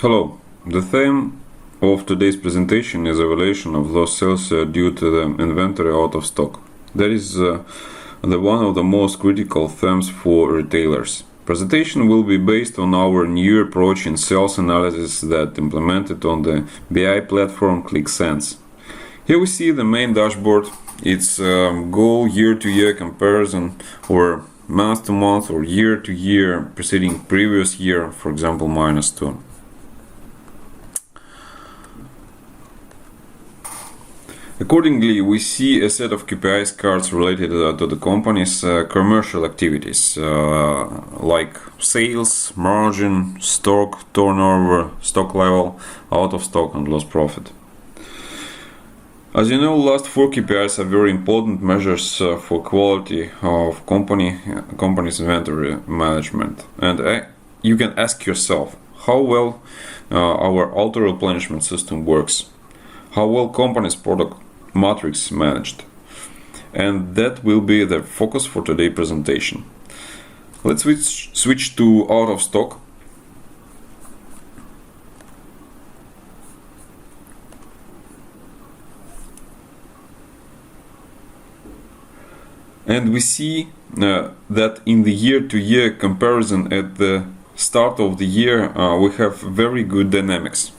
Hello. The theme of today's presentation is evaluation of lost sales due to the inventory out of stock. That is the one of the most critical themes for retailers. Presentation will be based on our new approach in sales analysis that implemented on the BI platform Qlik Sense. Here we see the main dashboard. It's goal year-to-year comparison, or month-to-month, or year-to-year preceding previous year, for example -2. Accordingly, we see a set of KPIs cards related to the company's commercial activities, like sales, margin, stock, turnover, stock level, out of stock, and lost profit. As you know, last 4 KPIs are very important measures for quality of company's inventory management. And you can ask yourself how well our auto replenishment system works, how well company's product matrix managed, and that will be the focus for today's presentation. Let's switch to out of stock. And we see that in the year-to-year comparison at the start of the year we have very good dynamics.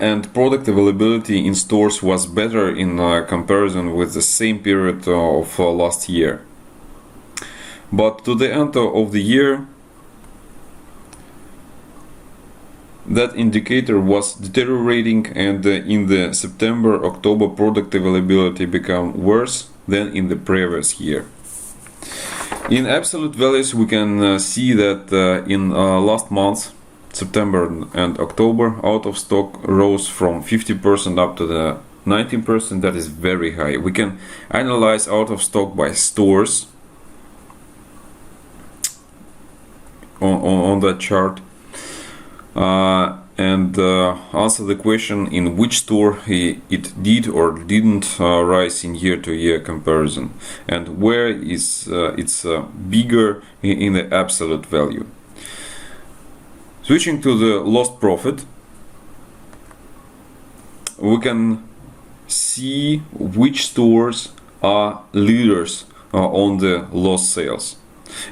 And product availability in stores was better in comparison with the same period of last year. But to the end of the year, that indicator was deteriorating, and in the September-October product availability became worse than in the previous year. In absolute values, we can see that in last month, September and October, out of stock rose from 50% up to the 19%. That is very high. We can analyze out of stock by stores on that chart and answer the question in which store it did or didn't rise in year-to-year comparison, and where is it's bigger in the absolute value. Switching to the lost profit, we can see which stores are leaders on the lost sales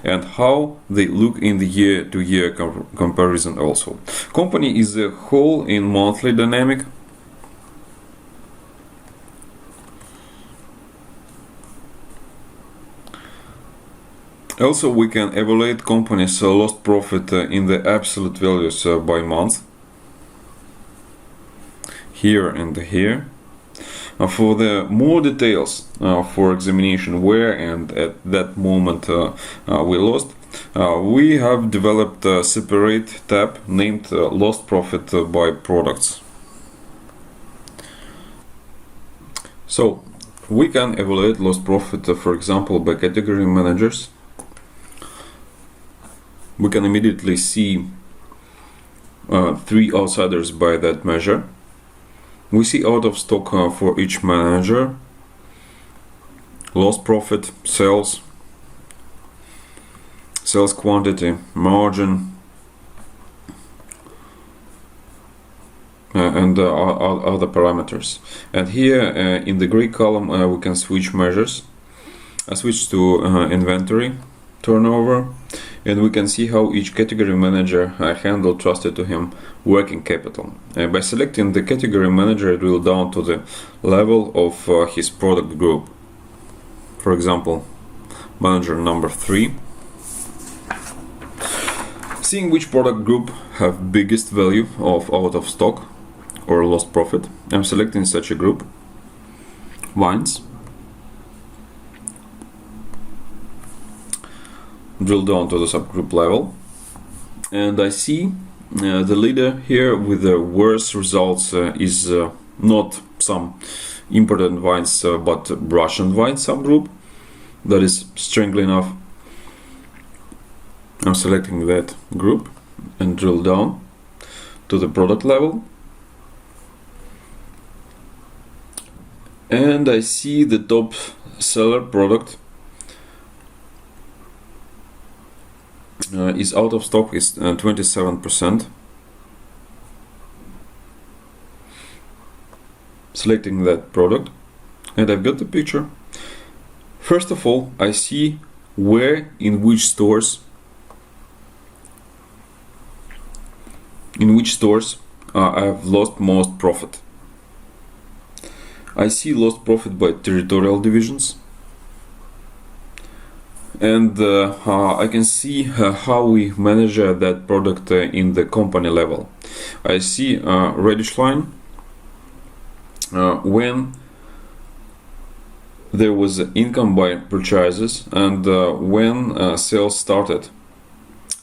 and how they look in the year-to-year comparison also. Company is a whole in monthly dynamic. Also, we can evaluate company's lost profit in the absolute values by month, here and here. For the more details for examination where and at that moment we lost, we have developed a separate tab named Lost Profit by Products. So, we can evaluate lost profit, for example, by category managers. We can immediately see 3 outsiders by that measure. We see out of stock for each manager, lost profit, sales quantity, margin, and other parameters. And here in the gray column we can switch measures. I switch to inventory, turnover, and we can see how each category manager handled trusted to him working capital. By selecting the category manager, it will down to the level of his product group. For example, manager number 3. Seeing which product group have biggest value of out of stock or lost profit, I'm selecting such a group, wines. Drill down to the subgroup level, and I see the leader here with the worst results is not some imported wines but Russian wine subgroup. That is strangely enough. I'm selecting that group and drill down to the product level, and I see the top seller product is out of stock is 27%. Selecting that product, and I've got the picture. First of all, I see where in which stores I've lost most profit. I see lost profit by territorial divisions, and I can see how we manage that product in the company level. I see a reddish line when there was income by purchases and when sales started.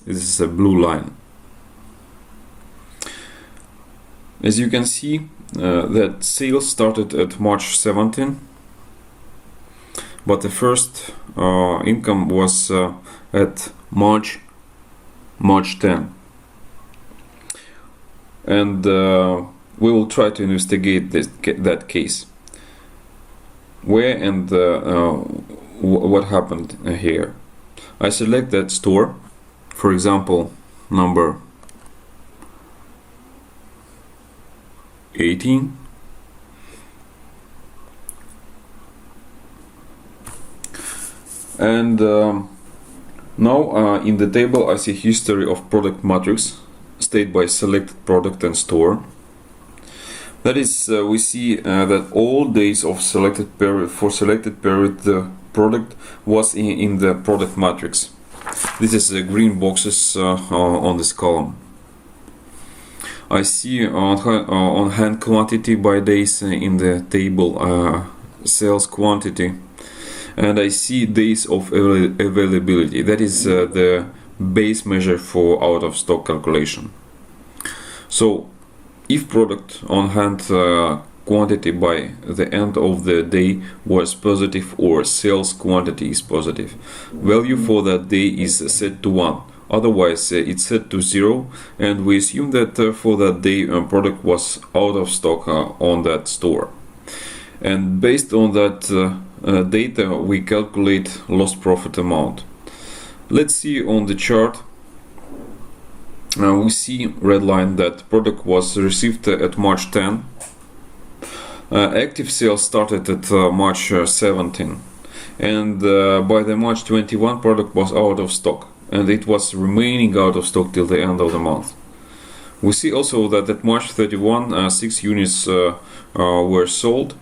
This is a blue line. As you can see, that sales started at March 17, but the first income was at March 10, and we will try to investigate that case. Where and what happened here. I select that store, for example, number 18, and now in the table I see history of product matrix state by selected product and store. That is, we see that all days of selected period the product was in the product matrix. This is the green boxes on this column. I see on hand quantity by days in the table sales quantity, and I see days of availability. That is the base measure for out of stock calculation. So if product on hand quantity by the end of the day was positive or sales quantity is positive, value for that day is set to 1. Otherwise it's set to 0, and we assume that for that day product was out of stock on that store. And based on that data we calculate lost profit amount. Let's see on the chart. We see red line that product was received at March 10. Active sales started at March 17, and by the March 21 product was out of stock, and it was remaining out of stock till the end of the month. We see also that at March 31 6 units were sold,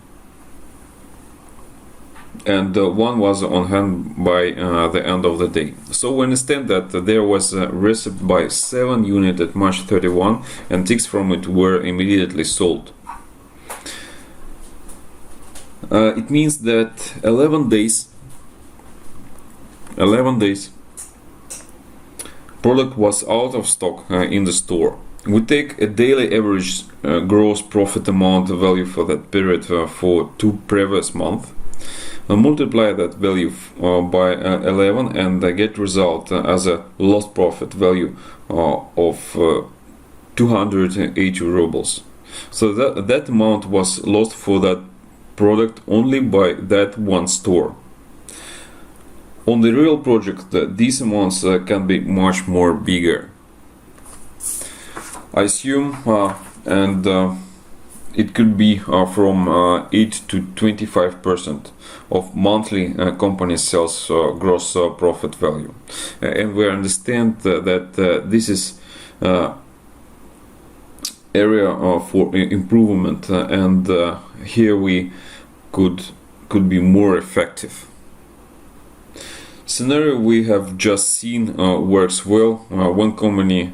and one was on hand by the end of the day. So we understand that there was a receipt by 7 units at March 31, and 6 from it were immediately sold. It means that 11 days product was out of stock in the store. We take a daily average gross profit amount value for that period for 2 previous months. Multiply that value by 11 and get result as a lost profit value of 280 rubles. So that amount was lost for that product only by that one store. On the real project, these amounts can be much more bigger. I assume it could be from 8 to 25% of monthly company sales gross profit value, and we understand that this is area for improvement, and here we could be more effective. Scenario we have just seen works well when company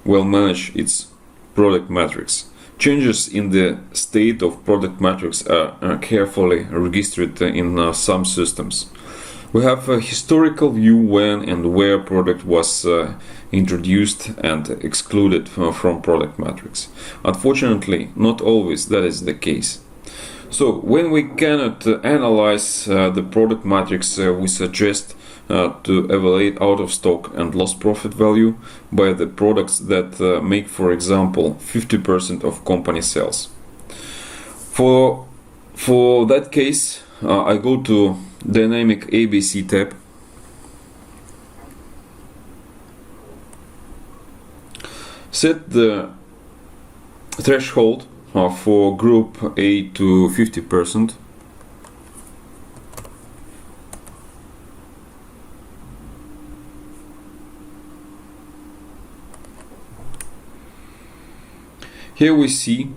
will manage its product matrix. Changes in the state of product matrix are carefully registered in some systems. We have a historical view when and where product was introduced and excluded from product matrix. Unfortunately, not always that is the case. So when we cannot analyze the product matrix, we suggest to evaluate out of stock and lost profit value by the products that make, for example, 50% of company sales. For that case, I go to dynamic ABC tab, Set the threshold for group A to 50%. Here we see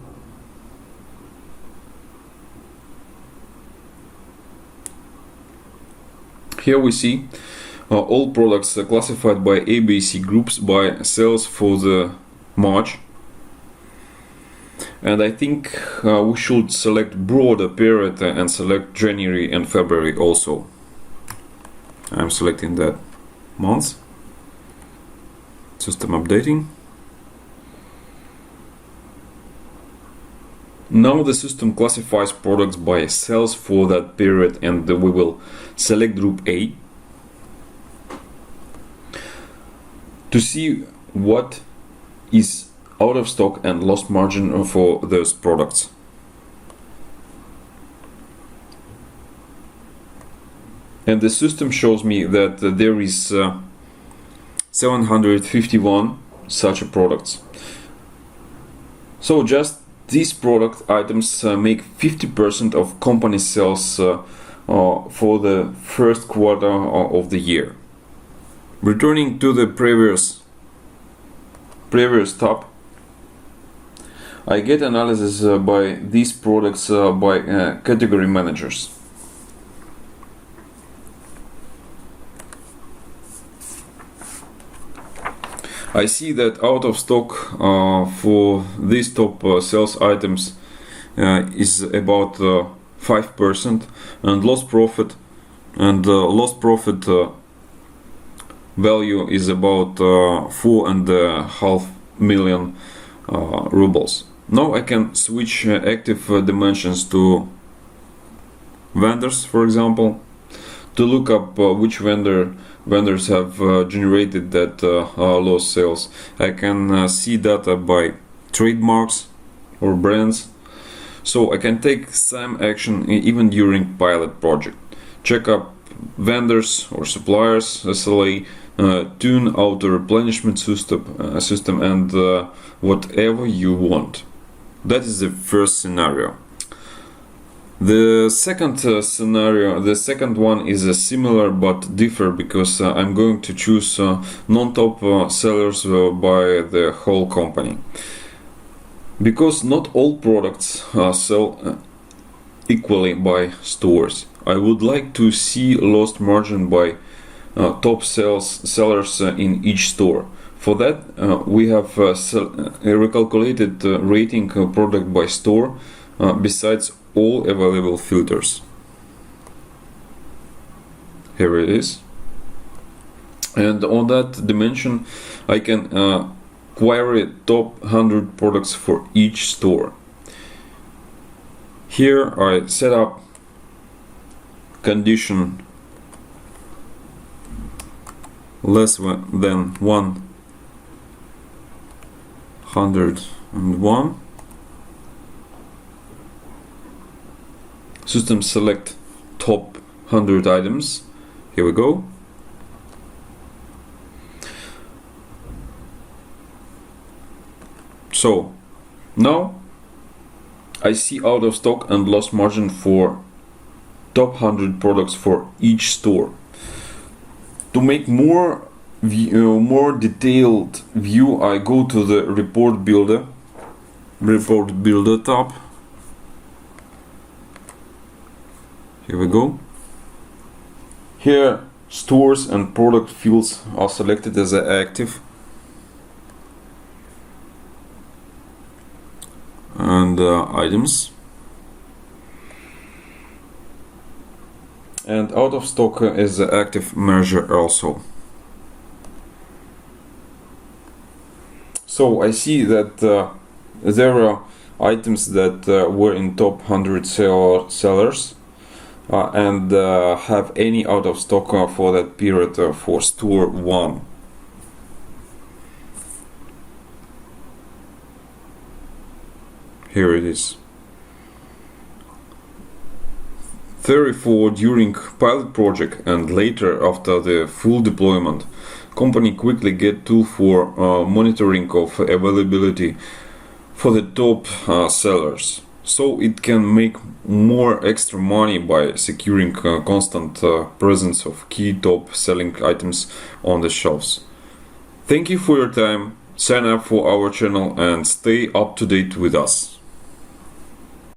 all products classified by ABC groups by sales for the March, and I think we should select broader period and select January and February also. I'm selecting that month. System updating. Now the system classifies products by sales for that period, and we will select group A to see what is out of stock and lost margin for those products. And the system shows me that there is 751 such products. So just these product items make 50% of company sales for the first quarter of the year. Returning to the previous tab, I get analysis by these products by category managers. I see that out of stock for these top sales items is about 5%, and lost profit value is about 4.5 million rubles. Now I can switch active dimensions to vendors, for example, to look up which vendors have generated that lost sales. I can see data by trademarks or brands, so I can take some action even during pilot project. Check up vendors or suppliers, SLA, tune auto replenishment system and whatever you want. That is the first scenario. The second scenario, the second one is similar but differ, because I'm going to choose non-top sellers by the whole company. Because not all products sell equally by stores. I would like to see lost margin by top sellers in each store. For that, we have recalculated rating product by store besides all available filters. Here it is. And on that dimension, I can query top 100 products for each store. Here I set up condition less than 101. System select top 100 items. Here we go. So now I see out of stock and lost margin for top 100 products for each store. To make more detailed view, I go to the report builder tab. Here we go. Here stores and product fields are selected as active, and items, and out of stock is the active measure also. So I see that there are items that were in top 100 sellers and have any out of stock for that period for store 1. Here it is. 34 during pilot project and later after the full deployment. company quickly get tool for monitoring of availability for the top sellers, so it can make more extra money by securing constant presence of key top selling items on the shelves. Thank you for your time. Sign up for our channel and stay up to date with us.